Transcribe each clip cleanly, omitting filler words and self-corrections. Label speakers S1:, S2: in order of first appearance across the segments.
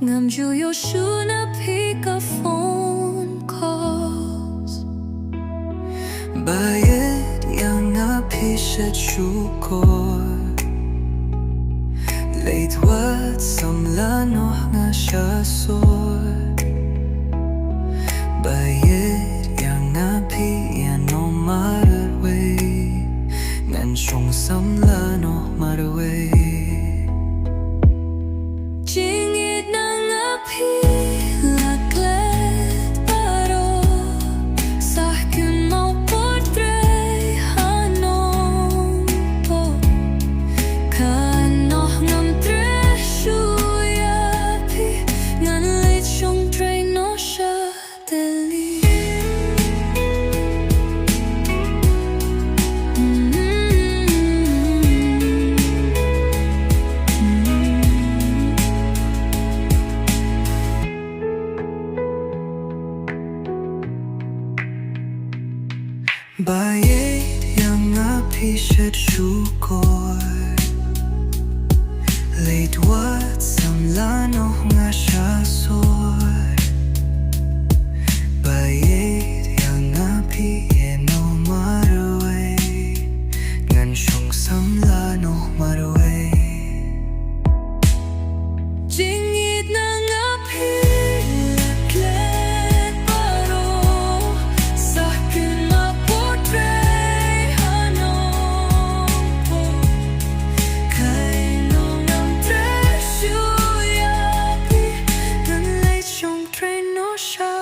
S1: ngam juyo shuna pika phone calls.
S2: Baieid ianga shet shukor. Late wat samla noh nga shasor. Baieid ianga no marwe. Ngan shong samla noh marwe.
S1: Jingit na nga pilaklet paro. Sahkun mau portray hanom po. Kanoh ngam tre shuyapi. Ngan late shong tre no sha deli.
S2: Baieid ianga shet shukor. Late wat samla noh nga shasor. Baieid ianga no marwe. Ngan shong samla noh marwe.
S1: Jingit na nga pilaklet paro. Sahkun mau portray hanom po. Kanoh ngam tre shuyapi. Ngan late shong tre no sha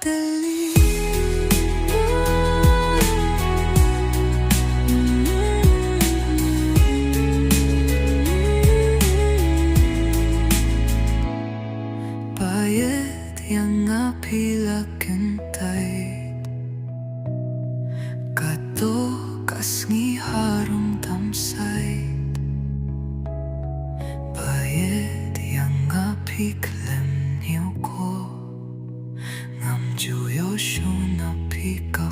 S1: deli.
S2: Baieid ianga kyntait. Kato kasngi harum tamsait. Baieid ianga klem niyo ko. Ngam juyo shuna pika